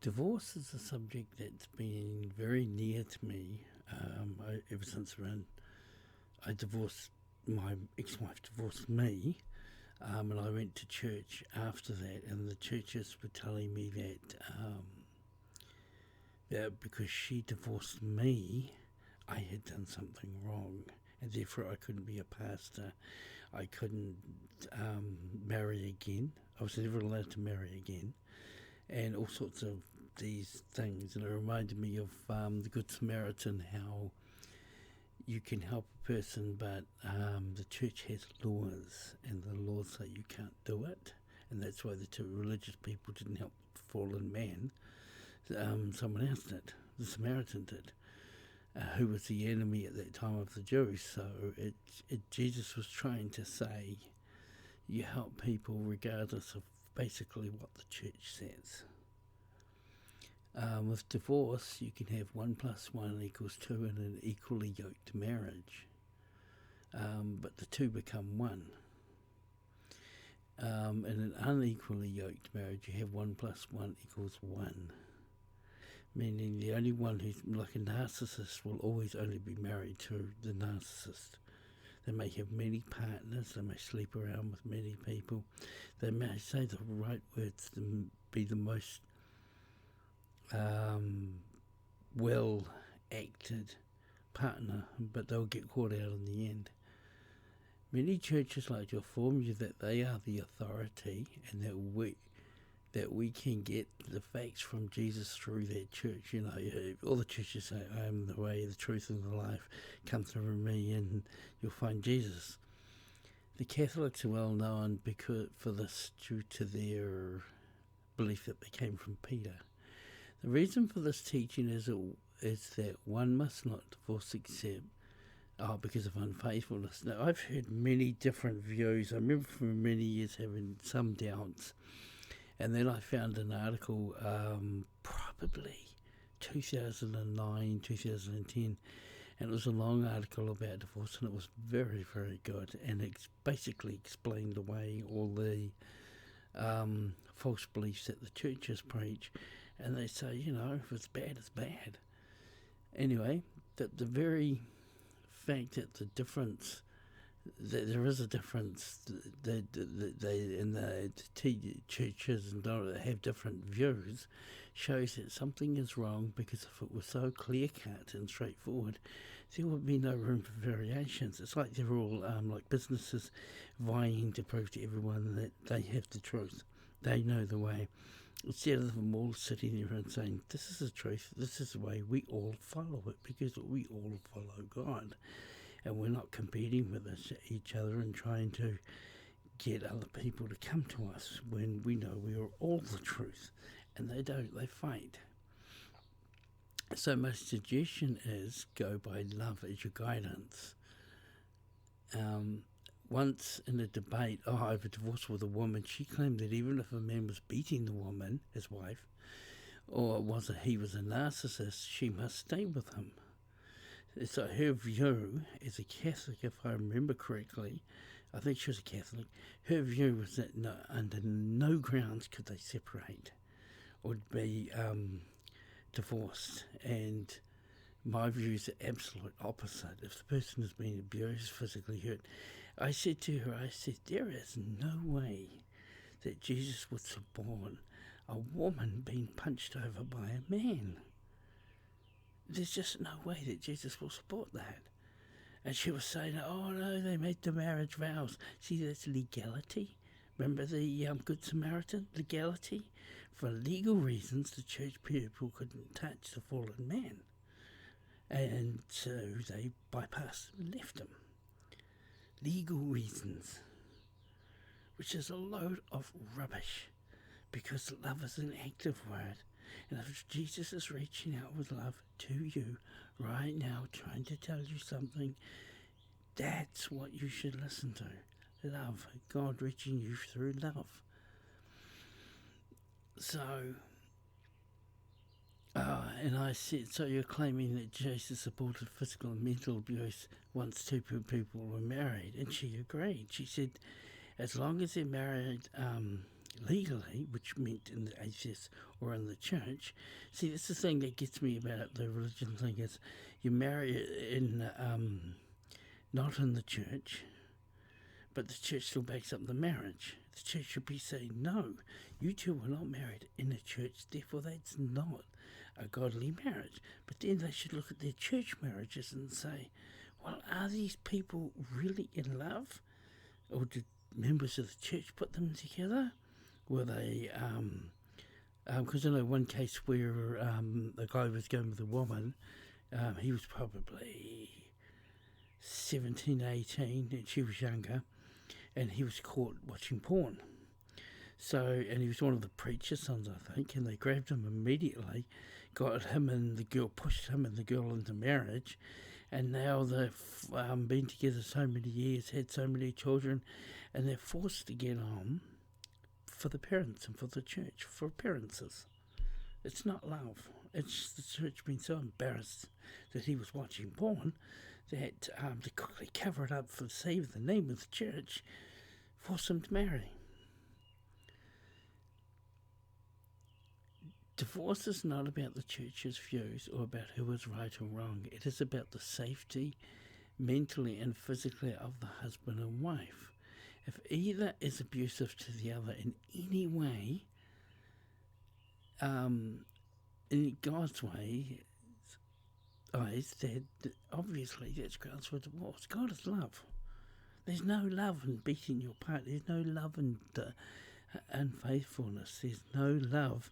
Divorce is a subject that's been very near to me ever since I divorced, my ex-wife divorced me, and I went to church after that, and the churches were telling me that because she divorced me, I had done something wrong, and therefore I couldn't be a pastor. I couldn't marry again. I was never allowed to marry again, and all sorts of these things. And it reminded me of the Good Samaritan, how you can help a person, but the church has laws, and the laws say you can't do it. And that's why the two religious people didn't help the fallen man. Someone else did. The Samaritan did, who was the enemy at that time of the Jews. So Jesus was trying to say, you help people regardless of basically what the church says. With divorce, you can have 1 + 1 = 2 in an equally yoked marriage, but the two become one. In an unequally yoked marriage, you have 1 + 1 = 1, meaning the only one who's like a narcissist will always only be married to the narcissist. They may have many partners, they may sleep around with many people, they may say the right words to be the most well acted partner, but they'll get caught out in the end. Many churches like to inform you that they are the authority, and that we can get the facts from Jesus through their church. You know, all the churches say, I am the way, the truth, and the life. Come through me and you'll find Jesus. The Catholics are well known for this due to their belief that they came from Peter. The reason for this teaching is that one must not divorce except because of unfaithfulness. Now, I've heard many different views. I remember for many years having some doubts. And then I found an article, probably 2009, 2010, and it was a long article about divorce, and it was very, very good, and it basically explained away all the false beliefs that the churches preach, and they say, you know, if it's bad, it's bad. Anyway, that the very fact that the difference, that there is a difference, that they in the churches and have different views, shows that something is wrong, because if it was so clear-cut and straightforward, there would be no room for variations. It's like they're all like businesses vying to prove to everyone that they have the truth. They know the way. Instead of them all sitting there and saying, this is the truth, this is the way, we all follow it, because we all follow God. And we're not competing with each other and trying to get other people to come to us when we know we are all the truth. And they don't, they fight. So my suggestion is go by love as your guidance. Once in a debate over divorce with a woman, she claimed that even if a man was beating the woman, his wife, or he was a narcissist, she must stay with him. So her view as a Catholic, if I remember correctly, I think she was a Catholic, her view was that under no grounds could they separate or be divorced. And my view is the absolute opposite. If the person has been abused, physically hurt, I said to her, there is no way that Jesus would support a woman being punched over by a man. There's just no way that Jesus will support that. And she was saying, oh no, they made the marriage vows. See, that's legality. Remember the Good Samaritan? Legality. For legal reasons, the church people couldn't touch the fallen man. And so they bypassed and left him. Legal reasons. Which is a load of rubbish. Because love is an active word. And if Jesus is reaching out with love to you right now, trying to tell you something, that's what you should listen to. Love. God reaching you through love. So, and I said, so you're claiming that Jesus supported physical and mental abuse once two people were married? And she agreed. She said, as long as they're married legally, which meant in the atheist or in the church. See, that's the thing that gets me about the religion thing is you marry in not in the church, but the church still backs up the marriage. The church should be saying, no, you two were not married in a church, therefore that's not a godly marriage. But then they should look at their church marriages and say, well, are these people really in love? Or did members of the church put them together? Were they, because I know one case where a guy was going with a woman, he was probably 17, 18, and she was younger, and he was caught watching porn. So, and he was one of the preacher's sons, I think, and they grabbed him immediately, got him and the girl, pushed him and the girl into marriage, and now they've been together so many years, had so many children, and they're forced to get on for the parents and for the church, for appearances. It's not love. It's the church being so embarrassed that he was watching porn that to quickly cover it up for the sake of the name of the church, force him to marry. Divorce is not about the church's views or about who is right or wrong. It is about the safety, mentally and physically, of the husband and wife. If either is abusive to the other in any way, in God's eyes, that obviously that's grounds for divorce. God is love. There's no love in beating your partner. There's no love in unfaithfulness. There's no love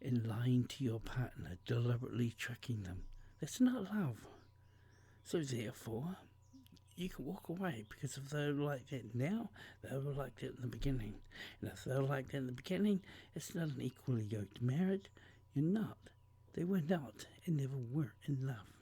in lying to your partner, deliberately tricking them. That's not love. So therefore, you can walk away, because if they're like that now, they were like that in the beginning. And if they're like that in the beginning, it's not an equally yoked marriage. You're not. They were not and never were in love.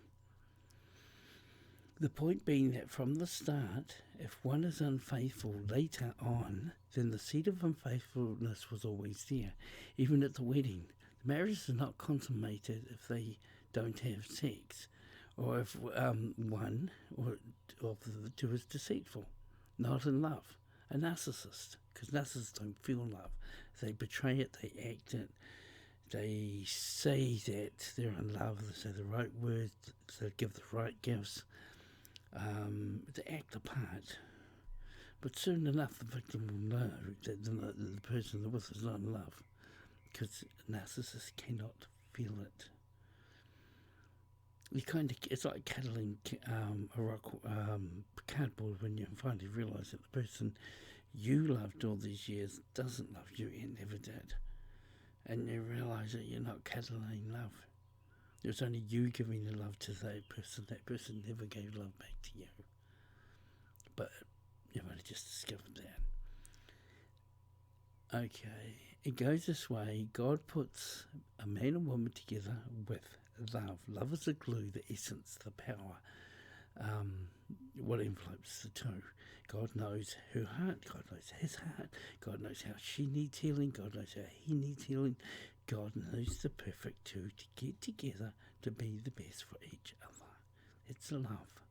The point being that from the start, if one is unfaithful later on, then the seed of unfaithfulness was always there, even at the wedding. The marriage is not consummated if they don't have sex, or if one or of the two is deceitful, not in love, a narcissist, because narcissists don't feel love. They betray it, they act it, they say that they're in love, they say the right words, they give the right gifts, they act the part. But soon enough the victim will know that the person they're with is not in love, because narcissists cannot feel it. It's like cuddling a rock cardboard when you finally realise that the person you loved all these years doesn't love you and never did. And you realise that you're not cuddling love. It was only you giving the love to that person. That person never gave love back to you. But you've only just discovered that. Okay, it goes this way. God puts a man and woman together with love. Love is the glue, the essence, the power, what envelopes the two. God knows her heart, God knows his heart, God knows how she needs healing, God knows how he needs healing. God knows the perfect two to get together to be the best for each other. It's love.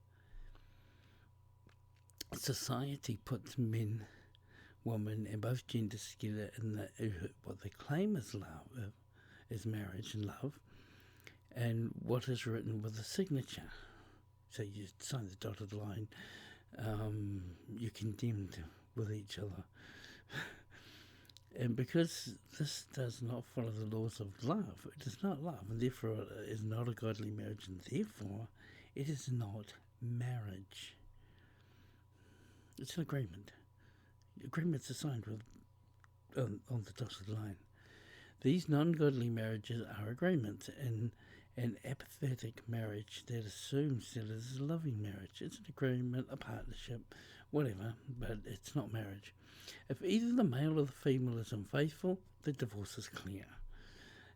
Society puts men, women, and both genders together in what they claim is love, is marriage and love, and what is written with a signature. So you sign the dotted line, you're condemned with each other. And because this does not follow the laws of love, it is not love, and therefore it is not a godly marriage, and therefore it is not marriage. It's an agreement. Agreements are signed with on the dotted line. These non-godly marriages are agreements, and an apathetic marriage that assumes that it is a loving marriage. It's an agreement, a partnership, whatever, but it's not marriage. If either the male or the female is unfaithful, the divorce is clear.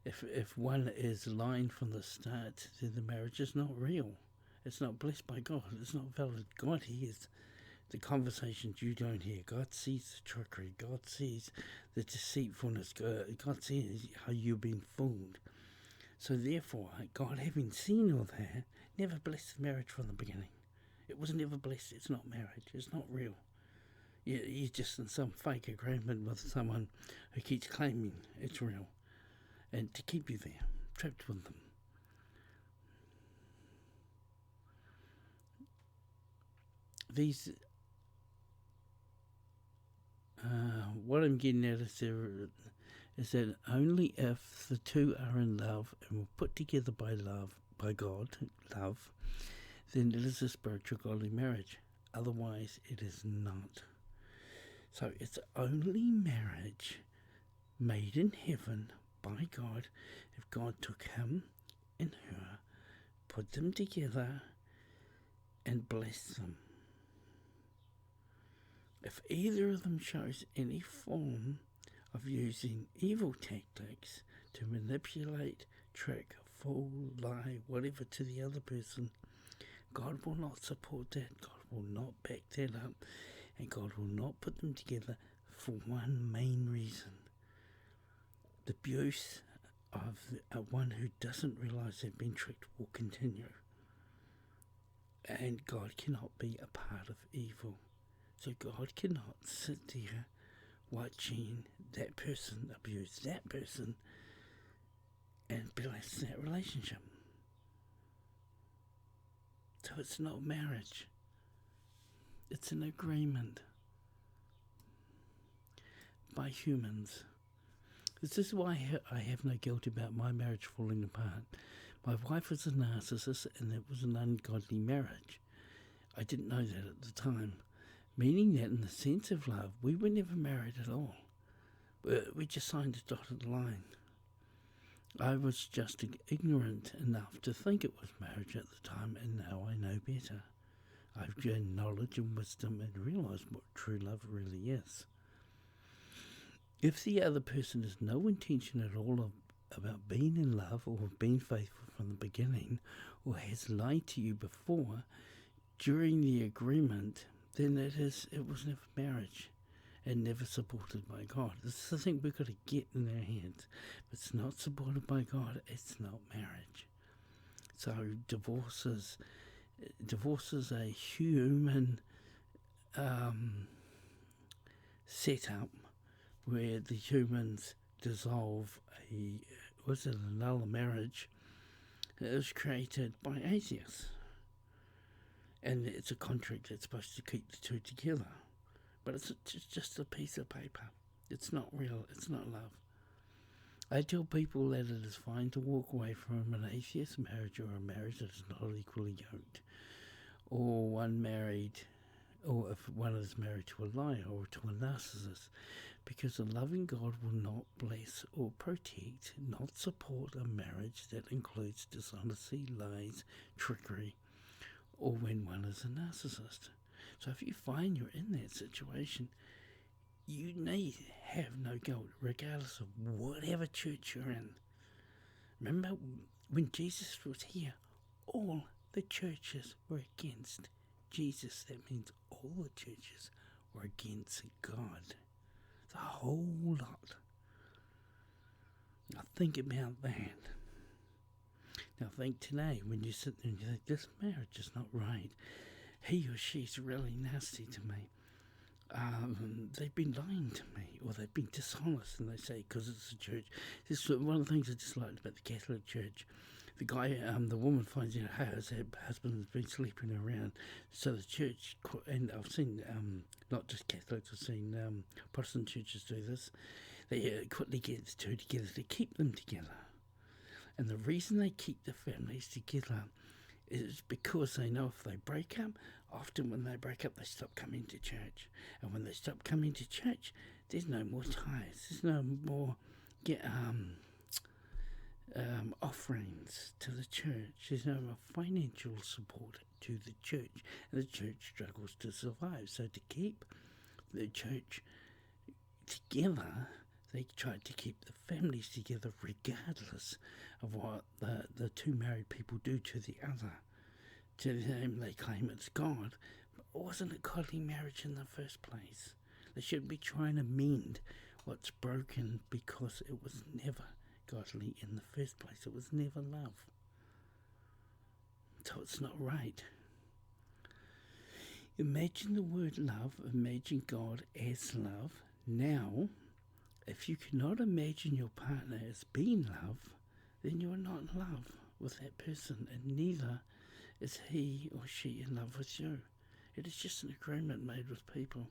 If one is lying from the start, then the marriage is not real. It's not blessed by God. It's not valid. God hears the conversations you don't hear. God sees the trickery. God sees the deceitfulness. God sees how you've been fooled. So therefore, God, having seen all that, never blessed the marriage from the beginning. It was never blessed. It's not marriage. It's not real. You're just in some fake agreement with someone who keeps claiming it's real, and to keep you there, trapped with them. These, what I'm getting at is that only if the two are in love and were put together by God, then it is a spiritual godly marriage. Otherwise, it is not. So it's only marriage made in heaven by God if God took him and her, put them together, and blessed them. If either of them shows any form of using evil tactics to manipulate, trick, fool, lie, whatever to the other person, God will not support that. God will not back that up. And God will not put them together for one main reason. The abuse of one who doesn't realise they've been tricked will continue. And God cannot be a part of evil. So God cannot sit there watching that person abuse that person and bless that relationship. So it's not marriage. It's an agreement by humans. This is why I have no guilt about my marriage falling apart. My wife was a narcissist and it was an ungodly marriage. I didn't know that at the time. Meaning that in the sense of love, we were never married at all. We just signed a dotted line. I was just ignorant enough to think it was marriage at the time, and now I know better. I've gained knowledge and wisdom and realised what true love really is. If the other person has no intention at all about being in love or being faithful from the beginning, or has lied to you before, during the agreement, then it was never marriage and never supported by God. This is the thing we've got to get in our heads. If it's not supported by God, it's not marriage. So divorce is a human setup where the humans dissolve another marriage that was created by atheists. And it's a contract that's supposed to keep the two together. But it's just a piece of paper. It's not real. It's not love. I tell people that it is fine to walk away from an atheist marriage or a marriage that is not equally yoked. Or or if one is married to a liar or to a narcissist. Because a loving God will not bless or protect, not support a marriage that includes dishonesty, lies, trickery, or when one is a narcissist. So if you find you're in that situation, you need have no guilt, regardless of whatever church you're in. Remember, when Jesus was here, all the churches were against Jesus. That means all the churches were against God. The whole lot. Now think about that. Now think today, when you sit there and you think, this marriage is not right. He or she's really nasty to me. They've been lying to me, or they've been dishonest, and they say, because it's a church. This is one of the things I disliked about the Catholic Church. The woman finds out her husband has been sleeping around. So the church, and I've seen, not just Catholics, I've seen Protestant churches do this. They quickly get the two together to keep them together. And the reason they keep the families together is because they know if they break up, often when they break up, they stop coming to church. And when they stop coming to church, there's no more ties. There's no more offerings to the church. There's no more financial support to the church. And the church struggles to survive. So to keep the church together, they try to keep the families together regardless of what the two married people do to the other. To them, they claim it's God. But wasn't it godly marriage in the first place? They should be trying to mend what's broken because it was never godly in the first place. It was never love. So it's not right. Imagine the word love, imagine God as love. Now, if you cannot imagine your partner as being love, then you are not in love with that person, and neither is he or she in love with you. It is just an agreement made with people.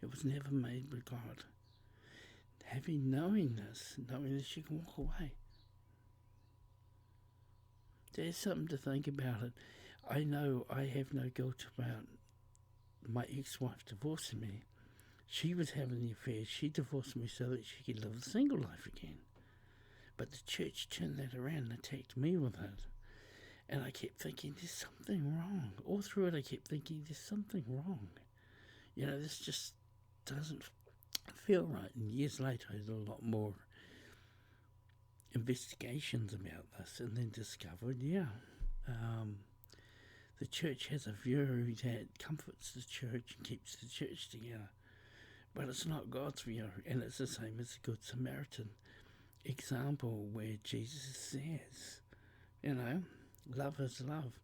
It was never made with God. Knowing this, you can walk away. There's something to think about it. I know I have no guilt about my ex-wife divorcing me. She was having the affair. She divorced me so that she could live a single life again. But the church turned that around and attacked me with it. And I kept thinking, there's something wrong. All through it, I kept thinking, there's something wrong. This just doesn't feel right. And years later, I did a lot more investigations about this and then discovered, the church has a view that comforts the church and keeps the church together. But it's not God's view, and it's the same as the Good Samaritan example where Jesus says, love is love.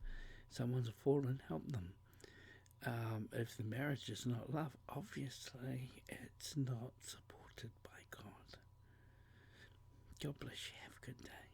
Someone's fallen, help them. If the marriage is not love, obviously it's not supported by God. God bless you. Have a good day.